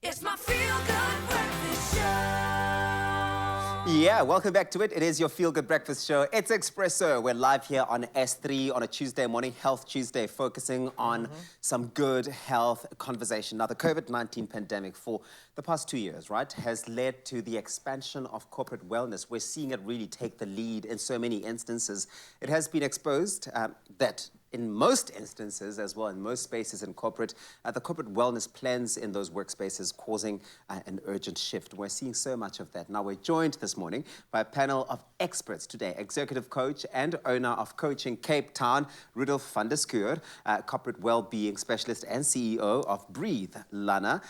It's my feel-good breakfast show. Yeah, welcome back to it. It is your feel-good breakfast show. It's Expresso. We're live here on S3 on a Tuesday morning, Health Tuesday, focusing on some good health conversation. Now, the COVID-19 pandemic for the past 2 years, right, has led to the expansion of corporate wellness. We're seeing it really take the lead in so many instances. It has been exposed that in most instances as well, in most spaces in corporate, the corporate wellness plans in those workspaces causing an urgent shift. We're seeing so much of that. Now, we're joined this morning by a panel of experts today. Executive coach and owner of Coaching Cape Town, Rudolf van der Schuur, corporate well-being specialist and CEO of Breathe, Lana,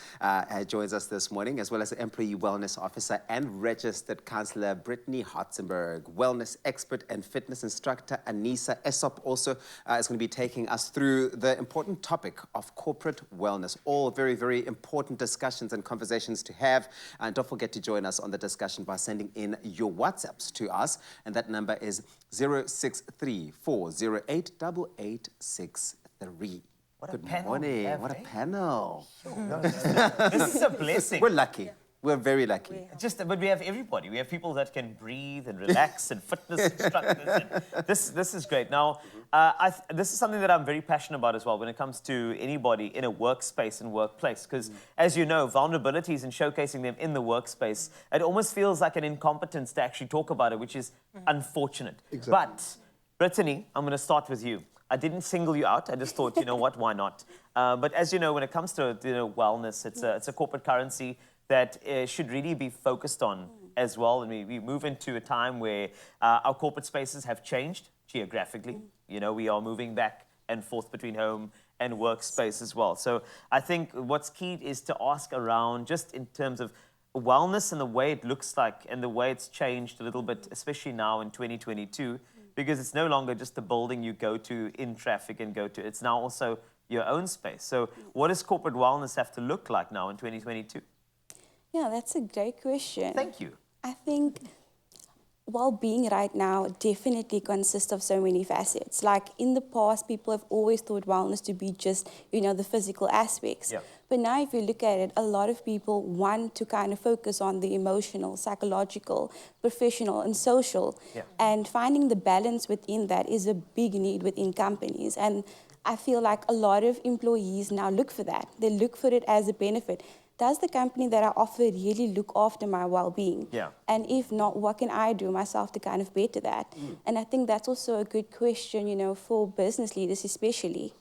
joins us this morning, as well as employee wellness officer and registered counselor, Brittany Hotzenberg, wellness expert and fitness instructor, Anissa Essop, also is going to be taking us through the important topic of corporate wellness. All very, very important discussions and conversations to have. And don't forget to join us on the discussion by sending in your WhatsApps to us. And that number is 0634088863. Good morning. What a panel. This is a blessing. We're lucky. We're very lucky. But we have everybody. We have people that can breathe and relax and fitness instructors. And this is great. Now, this is something that I'm very passionate about as well when it comes to anybody in a workspace and workplace. Because, as you know, vulnerabilities and showcasing them in the workspace, it almost feels like an incompetence to actually talk about it, which is unfortunate. Exactly. But, Brittany, I'm going to start with you. I didn't single you out. I just thought, you know what, why not? But as you know, when it comes to wellness, it's a corporate currency that should really be focused on as well. And we move into a time where our corporate spaces have changed geographically. You know, we are moving back and forth between home and workspace as well. So I think what's key is to ask around just in terms of wellness and the way it looks like and the way it's changed a little bit, especially now in 2022, because it's no longer just the building you go to in traffic and go to. It's now also your own space. So what does corporate wellness have to look like now in 2022? Yeah, that's a great question. Thank you. I think well-being right now definitely consists of so many facets. Like in the past, people have always thought wellness to be just, the physical aspects. Yeah. But now if you look at it, a lot of people want to kind of focus on the emotional, psychological, professional, and social. Yeah. And finding the balance within that is a big need within companies. And I feel like a lot of employees now look for that. They look for it as a benefit. Does the company that I offer really look after my well-being? Yeah. And if not, what can I do myself to kind of better that? And I think that's also a good question, for business leaders especially.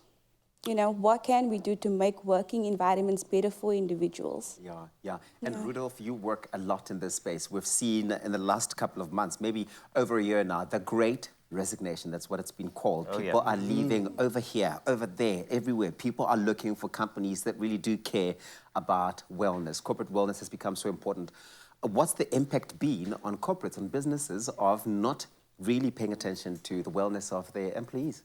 What can we do to make working environments better for individuals? Yeah. And Rudolf, you work a lot in this space. We've seen in the last couple of months, maybe over a year now, the great resignation. That's what it's been called. People are leaving over here, over there, everywhere. People are looking for companies that really do care about wellness. Corporate wellness has become so important. What's the impact been on corporates and businesses of not really paying attention to the wellness of their employees?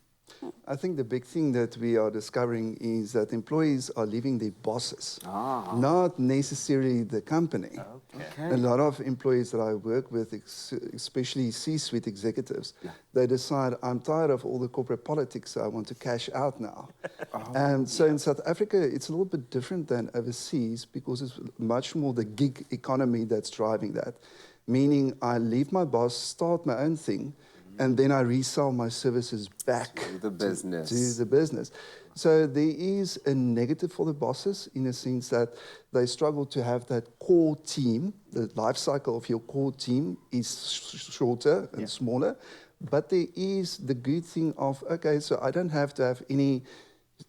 I think the big thing that we are discovering is that employees are leaving their bosses, not necessarily the company. Okay. A lot of employees that I work with, especially C-suite executives, they decide, I'm tired of all the corporate politics, so I want to cash out now. And so in South Africa, it's a little bit different than overseas because it's much more the gig economy that's driving that. Meaning I leave my boss, start my own thing, and then I resell my services back to the business. To the business. So there is a negative for the bosses in a sense that they struggle to have that core team. The life cycle of your core team is shorter and smaller. But there is the good thing of, okay, so I don't have to have any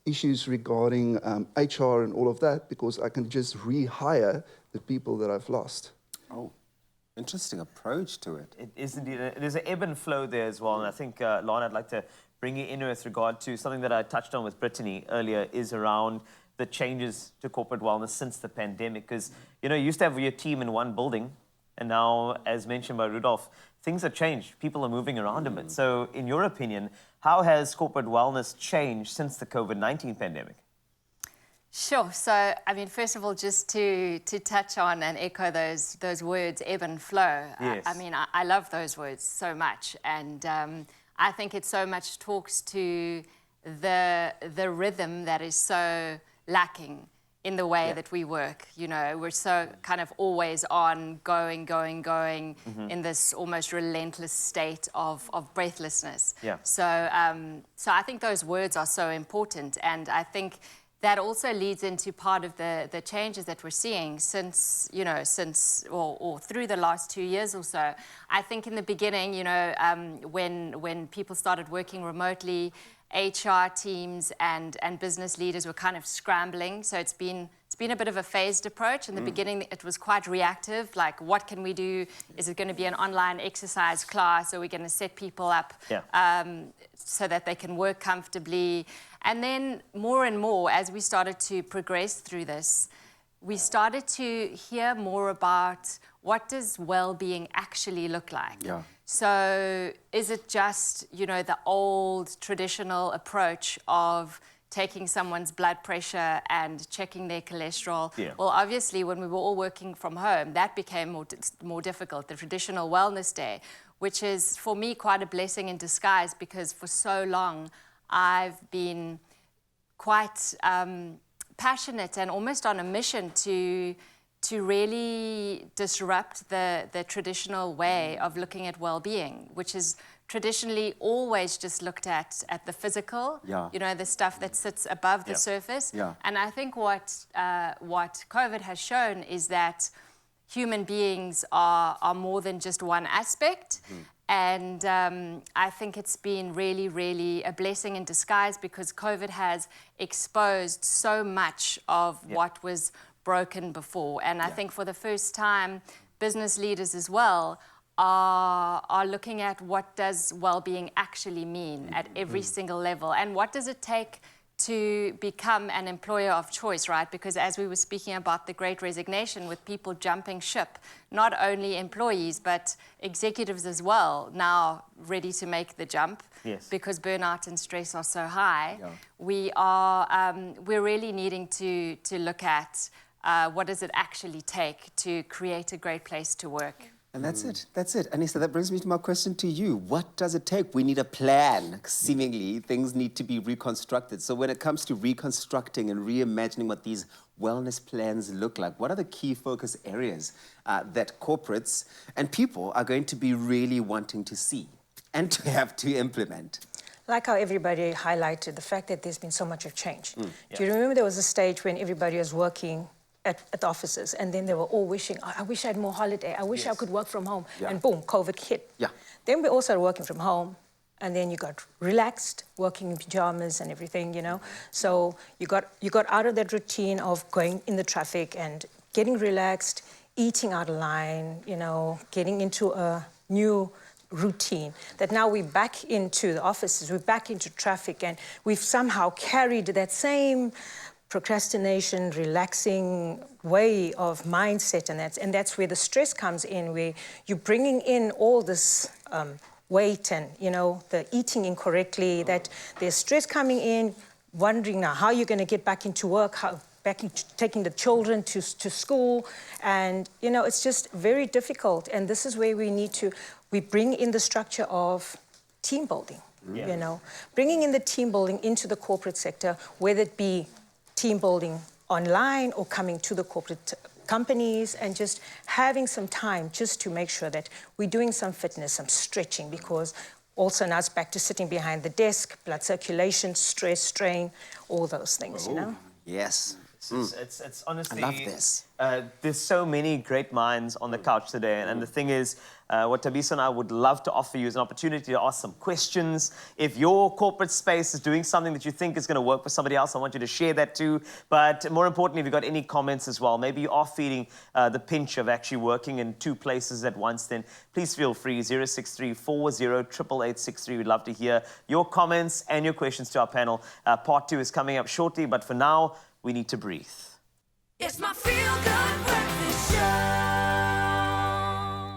issues regarding HR and all of that because I can just rehire the people that I've lost. Oh. Interesting approach to it. It is indeed. There's an ebb and flow there as well. And I think, Lana, I'd like to bring you in with regard to something that I touched on with Brittany earlier is around the changes to corporate wellness since the pandemic. Because, you used to have your team in one building. And now, as mentioned by Rudolf, things have changed. People are moving around a bit. So in your opinion, how has corporate wellness changed since the COVID-19 pandemic? Sure. So, first of all, just to touch on and echo those words, ebb and flow. Yes. I love those words so much. And I think it so much talks to the rhythm that is so lacking in the way that we work. You know, we're so kind of always on, going in this almost relentless state of breathlessness. Yeah. So I think those words are so important, and I think that also leads into part of the changes that we're seeing since or through the last 2 years or so. I think in the beginning, when people started working remotely, HR teams and business leaders were kind of scrambling. So it's been a bit of a phased approach. In the beginning, it was quite reactive, like what can we do? Is it going to be an online exercise class? Are we going to set people up so that they can work comfortably? And then more and more, as we started to progress through this, we started to hear more about what does well-being actually look like. Yeah. So is it just, the old traditional approach of taking someone's blood pressure and checking their cholesterol? Yeah. Well, obviously, when we were all working from home, that became more difficult, the traditional wellness day, which is, for me, quite a blessing in disguise, because for so long, I've been quite passionate and almost on a mission to really disrupt the traditional way of looking at well-being, which is traditionally always just looked at the physical, the stuff that sits above the surface. Yeah. And I think what COVID has shown is that human beings are more than just one aspect. And I think it's been really, really a blessing in disguise, because COVID has exposed so much of what was broken before. And I think for the first time, business leaders as well are looking at what does well-being actually mean at every single level, and what does it take to become an employer of choice, right? Because as we were speaking about the Great Resignation, with people jumping ship, not only employees, but executives as well, now ready to make the jump because burnout and stress are so high. We're really needing to look at what does it actually take to create a great place to work. And that's it. Anissa, that brings me to my question to you. What does it take? We need a plan. Seemingly, things need to be reconstructed. So when it comes to reconstructing and reimagining what these wellness plans look like, what are the key focus areas that corporates and people are going to be really wanting to see and to have to implement? Like how everybody highlighted the fact that there's been so much of change. Do you remember there was a stage when everybody was working at offices, and then they were all wishing, I wish I had more holiday, I wish I could work from home, and boom, COVID hit. Then we all started working from home, and then you got relaxed, working in pajamas and everything, So you got out of that routine of going in the traffic and getting relaxed, eating out of line, getting into a new routine. That now we're back into the offices, we're back into traffic, and we've somehow carried that same procrastination, relaxing way of mindset, and that's where the stress comes in, where you're bringing in all this weight and, the eating incorrectly, that there's stress coming in, wondering now how you're going to get back into work, taking the children to school, and, it's just very difficult. And this is where we bring in the structure of team building, bringing in the team building into the corporate sector, whether it be team building online or coming to the corporate companies, and just having some time just to make sure that we're doing some fitness, some stretching, because also now it's back to sitting behind the desk, blood circulation, stress, strain, all those things, Yes. It's honestly... I love this. There's so many great minds on the couch today, and the thing is, what Thabisa and I would love to offer you is an opportunity to ask some questions. If your corporate space is doing something that you think is going to work for somebody else, I want you to share that too. But more importantly, if you've got any comments as well, maybe you are feeling the pinch of actually working in two places at once, then please feel free, 063 40 8863. We'd love to hear your comments and your questions to our panel. Part 2 is coming up shortly, but for now, we need to breathe. It's my feel-good breakfast show.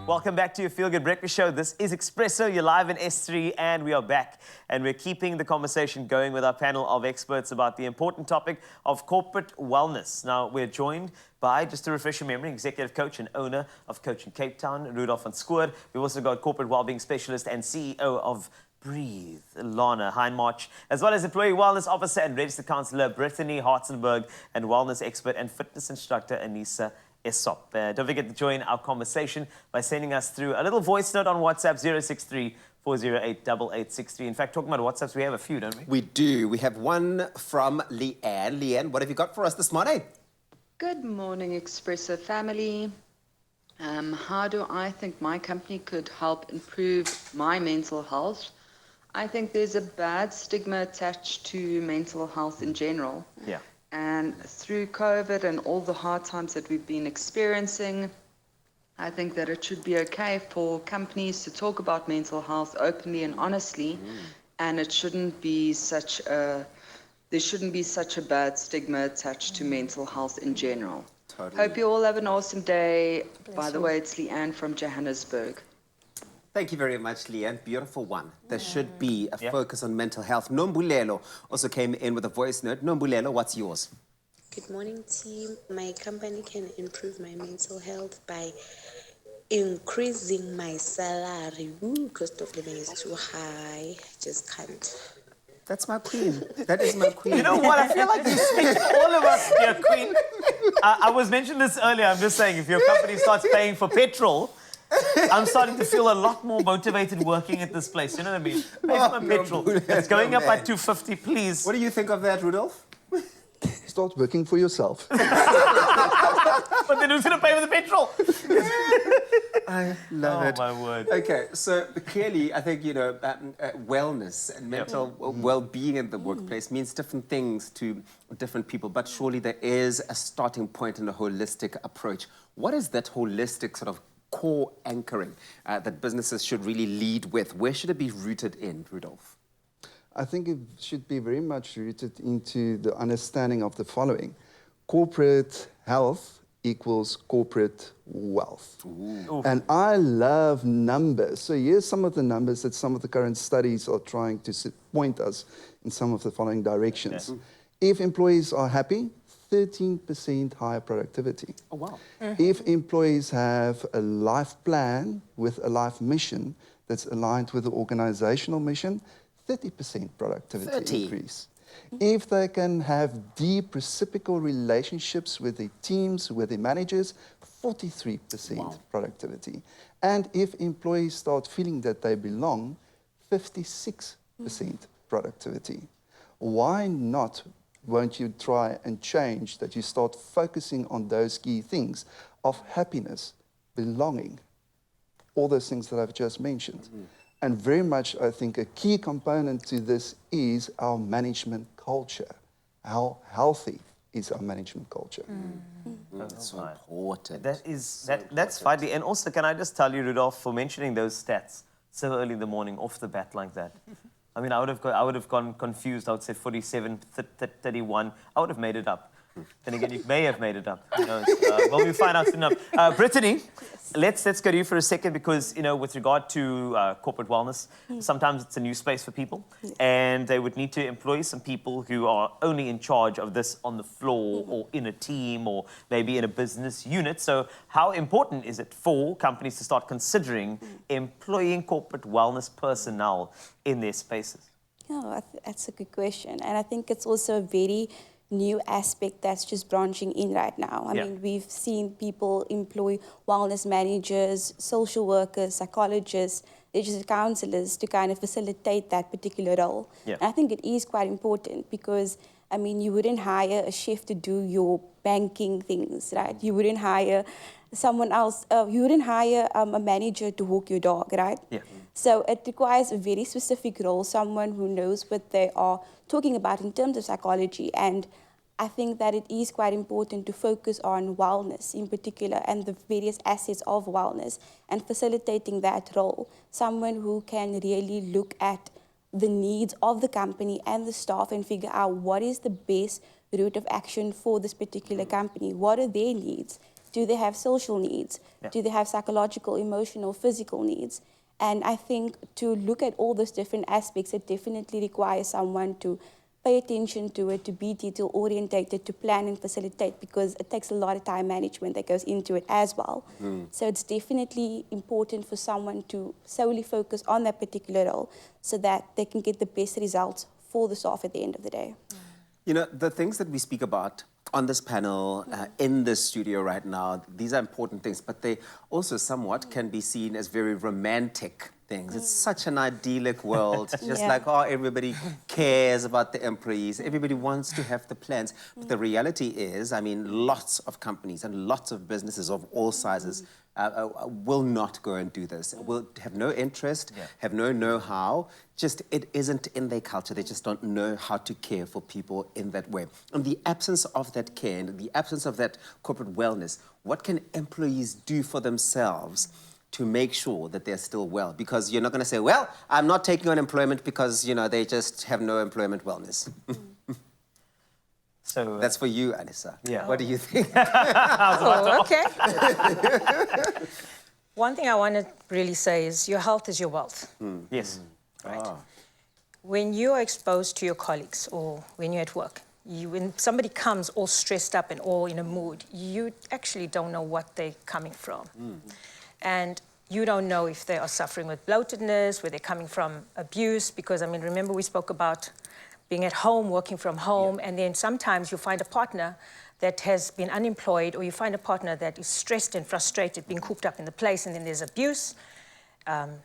Welcome back to your Feel Good Breakfast Show. This is Expresso. You're live in S3, and we are back. And we're keeping the conversation going with our panel of experts about the important topic of corporate wellness. Now, we're joined by, just to refresh your memory, executive coach and owner of Coach in Cape Town, Rudolph van Schoor. We've also got corporate wellbeing specialist and CEO of Breathe. Lana Heinmarch, as well as Employee Wellness Officer and Registered Counsellor Brittany Hartzenberg, and Wellness Expert and Fitness Instructor Anissa Esop. Don't forget to join our conversation by sending us through a little voice note on WhatsApp 063 408 8863. In fact, talking about WhatsApps, we have a few, don't we? We do. We have one from Leanne. Leanne, what have you got for us this morning? Good morning, Expresso family. How do I think my company could help improve my mental health? I think there's a bad stigma attached to mental health in general. Yeah. And through COVID and all the hard times that we've been experiencing, I think that it should be okay for companies to talk about mental health openly and honestly, and it shouldn't be there shouldn't be such a bad stigma attached to mental health in general. Totally. Hope you all have an awesome day. By the way, it's Leanne from Johannesburg. Thank you very much, Leanne. Beautiful one. There should be a focus on mental health. Nombulelo also came in with a voice note. Nombulelo, what's yours? Good morning, team. My company can improve my mental health by increasing my salary. Cost of living is too high. I just can't. That's my queen. That is my queen. You know what? I feel like you speak to all of us, dear Queen. I was mentioning this earlier. I'm just saying, if your company starts paying for petrol, I'm starting to feel a lot more motivated working at this place. You know what I mean? Pay for my petrol. It's going up by 250, please. What do you think of that, Rudolph? Start working for yourself. But then who's going to pay for the petrol? I love it. Oh, my word. Okay, so clearly, I think, wellness and mental well-being in the workplace means different things to different people, but surely there is a starting point and a holistic approach. What is that holistic sort of core anchoring that businesses should really lead with? Where should it be rooted in, Rudolph? I think it should be very much rooted into the understanding of the following. Corporate health equals corporate wealth. And I love numbers. So here's some of the numbers that some of the current studies are trying to point us in some of the following directions. Okay. If employees are happy, 13% higher productivity. Oh, wow. If employees have a life plan with a life mission that's aligned with the organizational mission, 30% productivity increase. If they can have deep reciprocal relationships with their teams, with their managers, 43% productivity. And if employees start feeling that they belong, 56% productivity. Why not? Won't you try and change that you start focusing on those key things of happiness, belonging, all those things that I've just mentioned. And very much, I think, a key component to this is our management culture. How healthy is our management culture? That's so important. That's vitally. And also, can I just tell you, Rudolph, for mentioning those stats so early in the morning, off the bat like that. I mean, I would have gone confused. I would say 47, 31. I would have made it up. Then again, you may have made it up. Who knows? Well, we'll find out enough. Brittany, let's go to you for a second because, with regard to corporate wellness, sometimes it's a new space for people and they would need to employ some people who are only in charge of this on the floor or in a team or maybe in a business unit. So how important is it for companies to start considering employing corporate wellness personnel in their spaces? Oh, that's a good question. And I think it's also a very new aspect that's just branching in right now. I mean, we've seen people employ wellness managers, social workers, psychologists, registered counselors to kind of facilitate that particular role. And I think it is quite important because, I mean, you wouldn't hire a chef to do your banking things, right? You wouldn't hire someone else, you wouldn't hire a manager to walk your dog, right? So it requires a very specific role, someone who knows what they are talking about in terms of psychology. And I think that it is quite important to focus on wellness in particular and the various assets of wellness and facilitating that role. Someone who can really look at the needs of the company and the staff and figure out what is the best route of action for this particular company. What are their needs? Do they have social needs? Do they have psychological, emotional, physical needs? And I think to look at all those different aspects, it definitely requires someone to pay attention to it, to be detail orientated, to plan and facilitate, because it takes a lot of time management that goes into it as well. So it's definitely important for someone to solely focus on that particular role so that they can get the best results for the staff at the end of the day. You know, the things that we speak about on this panel, in the studio right now, these are important things, but they also somewhat can be seen as very romantic things. It's such an idyllic world, just like, oh, everybody cares about the employees, everybody wants to have the plans. But the reality is, I mean, lots of companies and lots of businesses of all sizes will not go and do this, will have no interest, have no know-how, just it isn't in their culture. They just don't know how to care for people in that way. In the absence of that care, in the absence of that corporate wellness, what can employees do for themselves to make sure that they're still well? Because you're not going to say, well, I'm not taking on employment because, you know, they just have no employment wellness. So that's for you, Anissa. Yeah. What do you think? Oh, okay. One thing I want to really say is your health is your wealth. Yes. Right. When you are exposed to your colleagues or when you're at work, when somebody comes all stressed up and all in a mood, you actually don't know what they're coming from. And you don't know if they are suffering with bloatedness, where they're coming from abuse, because, I mean, remember we spoke about being at home, working from home, and then sometimes you find a partner that has been unemployed, or you find a partner that is stressed and frustrated, being cooped up in the place, and then there's abuse.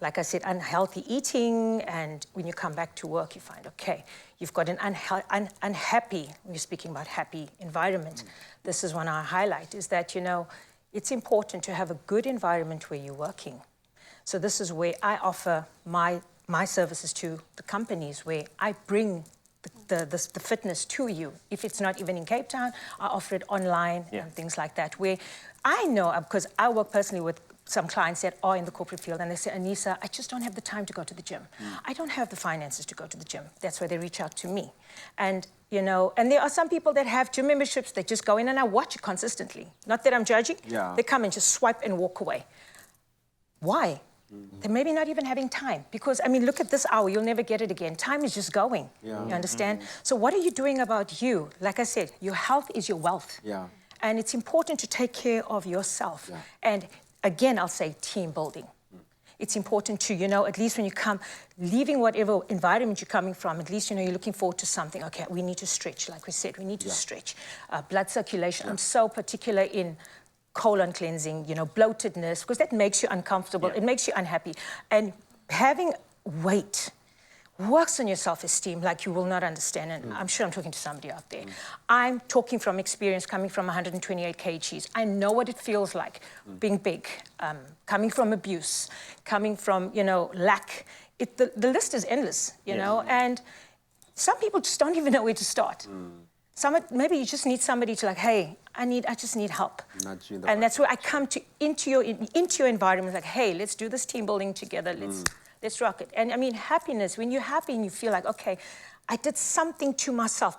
Like I said, unhealthy eating, and when you come back to work, you find, okay, you've got an unhappy, we're speaking about happy environment. This is one I highlight, is that, you know, it's important to have a good environment where you're working. So this is where I offer my services to the companies, where I bring the fitness to you. If it's not even in Cape Town, I offer it online and things like that, where I know, because I work personally with some clients that are in the corporate field, and they say, Anissa, I just don't have the time to go to the gym. I don't have the finances to go to the gym. That's why they reach out to me. And, you know, and there are some people that have gym memberships, they just go in and I watch it consistently. Not that I'm judging. They come and just swipe and walk away. Why? They're maybe not even having time, because, I mean, look at this hour, you'll never get it again. Time is just going, you understand? So what are you doing about you? Like I said, your health is your wealth. And it's important to take care of yourself. And again, I'll say team building. It's important to, you know, at least when you come, leaving whatever environment you're coming from, at least, you know, you're looking forward to something. Okay, we need to stretch, like we said, we need to stretch. Blood circulation, I'm so particular in colon cleansing, you know, bloatedness, because that makes you uncomfortable, it makes you unhappy. And having weight works on your self-esteem like you will not understand, and I'm sure I'm talking to somebody out there. I'm talking from experience, coming from 128 kgs. I know what it feels like being big, coming from abuse, coming from, you know, lack. The list is endless, you know, and some people just don't even know where to start. Maybe you just need somebody to, like, hey, I just need help. And that's where I come to into your environment, like, hey, let's do this team building together. Let's rock it. And I mean, happiness, when you're happy and you feel like, okay, I did something to myself,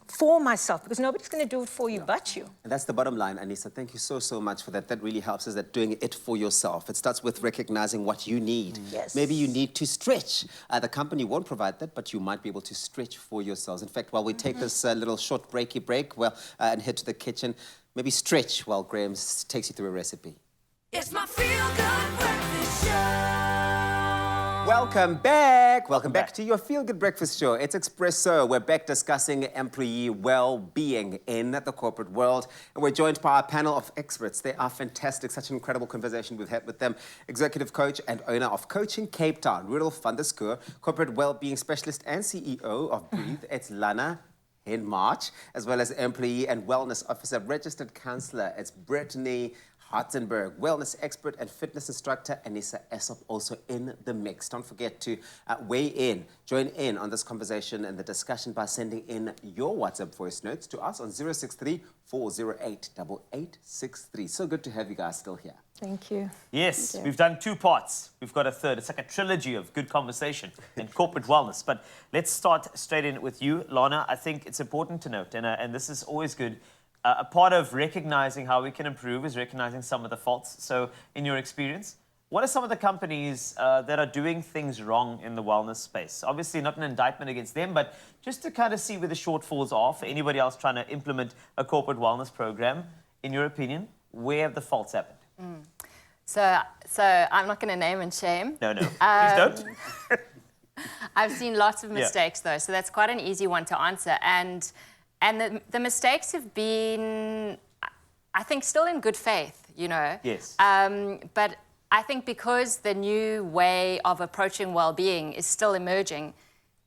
for myself, because nobody's going to do it for you but you. And that's the bottom line, Anissa. Thank you so, so much for that. That really helps, is that doing it for yourself. It starts with recognizing what you need. Maybe you need to stretch. The company won't provide that, but you might be able to stretch for yourselves. In fact, while we take this little short break, and head to the kitchen, maybe stretch while Graham takes you through a recipe. It's my Feel Good Breakfast Show. Welcome back. Welcome back to your Feel Good Breakfast Show. It's Expresso. We're back discussing employee well-being in the corporate world. And we're joined by our panel of experts. They are fantastic. Such an incredible conversation we've had with them. Executive coach and owner of Coaching Cape Town, Rudolf van der Schuur, corporate well-being specialist and CEO of Breathe. It's Lana in March, as well as employee and wellness officer, registered counselor. It's Brittany Hartenberg, wellness expert and fitness instructor, Anissa Essop, also in the mix. Don't forget to weigh in, join in on this conversation and the discussion by sending in your WhatsApp voice notes to us on 063-408-8863. So good to have you guys still here. Thank you. Yes, we've done 2 parts. We've got a third. It's like a trilogy of good conversation and corporate wellness. But let's start straight in with you, Lana. I think it's important to note, and this is always good, a part of recognizing how we can improve is recognizing some of the faults. So in your experience, What are some of the companies that are doing things wrong in the wellness space? Obviously, not an indictment against them, but just to kind of see where the shortfalls are for anybody else trying to implement a corporate wellness program. In your opinion, where have the faults happened? So I'm not going to name and shame. No, please don't. I've seen lots of mistakes though, so that's quite an easy one to answer. And the mistakes have been, I think, still in good faith, you know. Yes. But I think because the new way of approaching well-being is still emerging,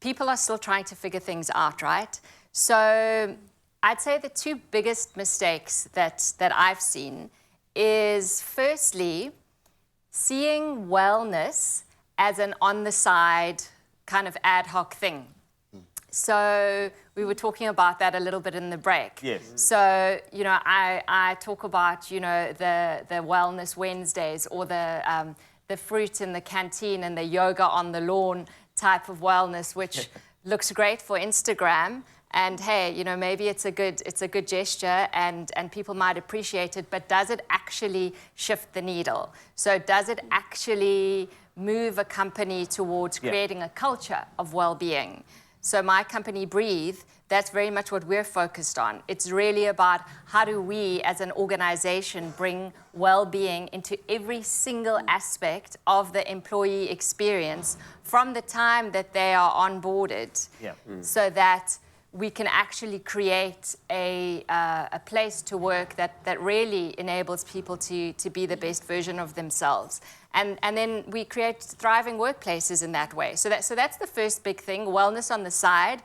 people are still trying to figure things out, right? So I'd say the two biggest mistakes that I've seen is firstly, seeing wellness as an on-the-side kind of ad hoc thing. So we were talking about that a little bit in the break. Yes. So, you know, I talk about, you know, the Wellness Wednesdays or the fruit in the canteen and the yoga on the lawn type of wellness, which looks great for Instagram. And hey, you know, maybe it's a good gesture and people might appreciate it, but does it actually shift the needle? So does it actually move a company towards creating a culture of well-being? So my company, Breathe, that's very much what we're focused on. It's really about how do we as an organization bring well-being into every single aspect of the employee experience from the time that they are onboarded, so that we can actually create a place to work that really enables people to be the best version of themselves. And then we create thriving workplaces in that way. So that's the first big thing, wellness on the side,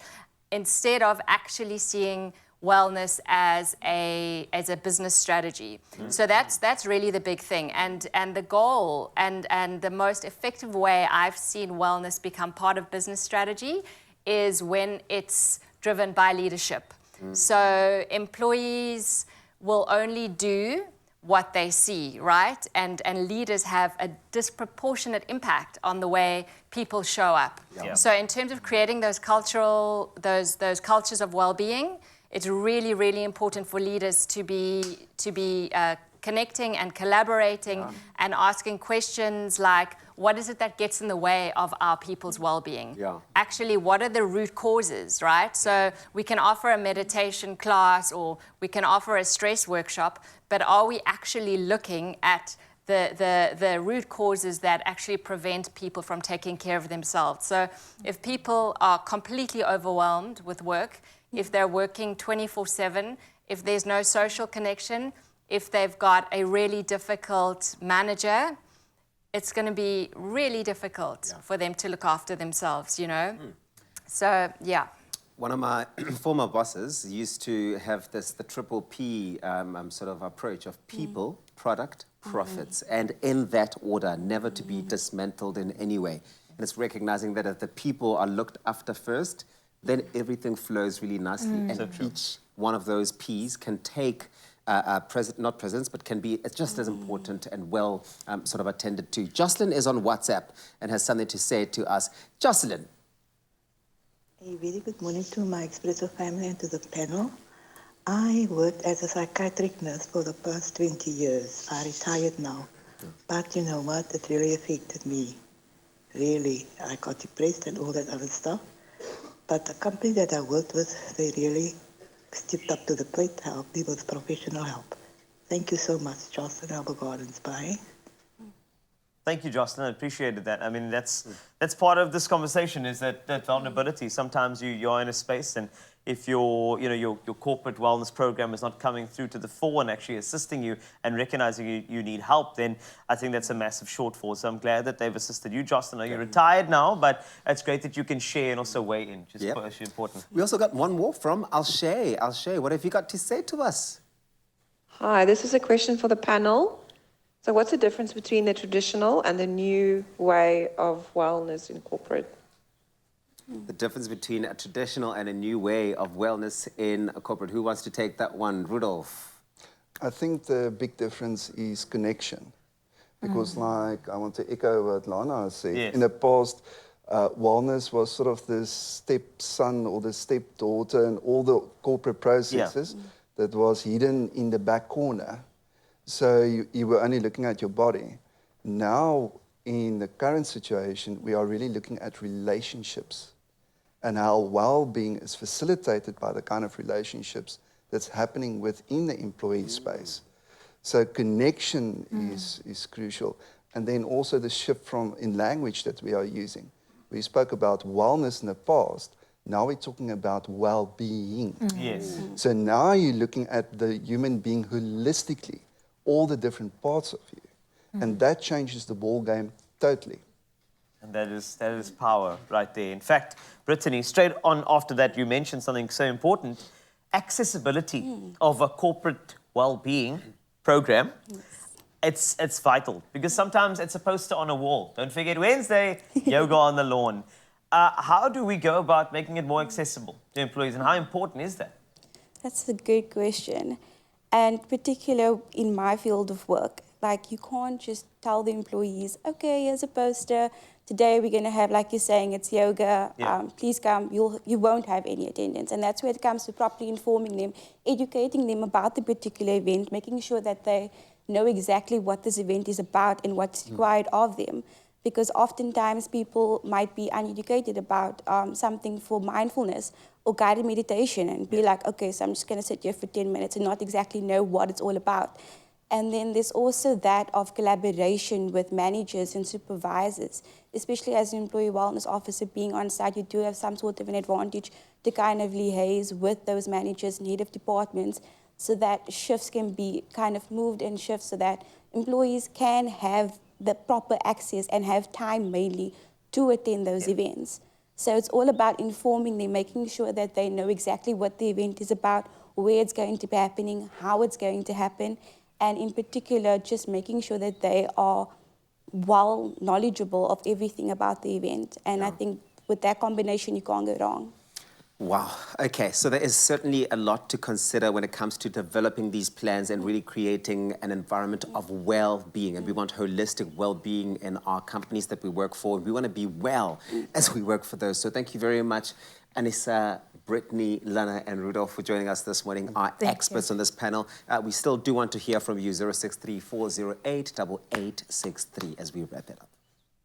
instead of actually seeing wellness as a business strategy. So that's really the big thing. And the goal and the most effective way I've seen wellness become part of business strategy is when it's driven by leadership. So employees will only do what they see, right? And leaders have a disproportionate impact on the way people show up. So in terms of creating those cultures of well-being, it's really, really important for leaders to be connecting and collaborating and asking questions like, what is it that gets in the way of our people's well-being? Actually, what are the root causes, right? So we can offer a meditation class or we can offer a stress workshop, but are we actually looking at the root causes that actually prevent people from taking care of themselves? So if people are completely overwhelmed with work, if they're working 24/7, if there's no social connection, if they've got a really difficult manager, it's going to be really difficult for them to look after themselves, you know? So, yeah. One of my former bosses used to have the triple P sort of approach of people, product, profits, and in that order, never to be dismantled in any way. And it's recognizing that if the people are looked after first, then everything flows really nicely. And each one of those P's can take not presence, but can be just as important and well sort of attended to. Jocelyn is on WhatsApp and has something to say to us. Jocelyn. A very good morning to my Expresso family and to the panel. I worked as a psychiatric nurse for the past 20 years. I retired now. But you know what? It really affected me. Really. I got depressed and all that other stuff. But the company that I worked with, they really stepped up to the plate to help me with professional help. Thank you so much, Jocelyn, Albert Gardens. Bye. Thank you, Jocelyn. I appreciated that. I mean, that's part of this conversation, is that vulnerability. Sometimes you're in a space, and if your corporate wellness program is not coming through to the fore and actually assisting you and recognizing you need help, then I think that's a massive shortfall. So I'm glad that they've assisted you, Jocelyn. I know you're retired now, but it's great that you can share and also weigh in, which is important. We also got one more from Alshay. Alshay, what have you got to say to us? Hi, this is a question for the panel. So what's the difference between the traditional and the new way of wellness in corporate? The difference between a traditional and a new way of wellness in a corporate. Who wants to take that one? Rudolph. I think the big difference is connection. Because like, I want to echo what Lana said. Yes. In the past, wellness was sort of the stepson or the stepdaughter and all the corporate processes that was hidden in the back corner. So you were only looking at your body. Now, in the current situation, we are really looking at relationships and how well-being is facilitated by the kind of relationships that's happening within the employee space. So connection is crucial. And then also the shift in language that we are using. We spoke about wellness in the past. Now we're talking about well-being. Yes. So now you're looking at the human being holistically, all the different parts of you. And that changes the ball game totally. And that is power right there. In fact, Brittany, straight on after that, you mentioned something so important, accessibility of a corporate well-being program. It's vital because sometimes it's a poster on a wall. Don't forget Wednesday, yoga on the lawn. How do we go about making it more accessible to employees, and how important is that? That's a good question. And particular in my field of work, like you can't just tell the employees, okay, here's a poster. Today we're going to have, like you're saying, it's yoga. Yeah. Please come. You won't have any attendance. And that's where it comes to properly informing them, educating them about the particular event, making sure that they know exactly what this event is about and what's required of them. Because oftentimes people might be uneducated about something for mindfulness or guided meditation and be like, okay, so I'm just going to sit here for 10 minutes and not exactly know what it's all about. And then there's also that of collaboration with managers and supervisors, especially as an employee wellness officer being on site, you do have some sort of an advantage to kind of liaise with those managers and head of departments so that shifts can be kind of moved and shifts so that employees can have the proper access and have time mainly to attend those events. So it's all about informing them, making sure that they know exactly what the event is about, where it's going to be happening, how it's going to happen, and in particular, just making sure that they are well knowledgeable of everything about the event. And I think with that combination, you can't go wrong. Wow. Okay, so there is certainly a lot to consider when it comes to developing these plans and really creating an environment of well-being. And we want holistic well-being in our companies that we work for. We want to be well as we work for those. So thank you very much, Anissa, Brittany, Lana, and Rudolph for joining us this morning, our experts on this panel. We still do want to hear from you, 063 408 8863 as we wrap it up.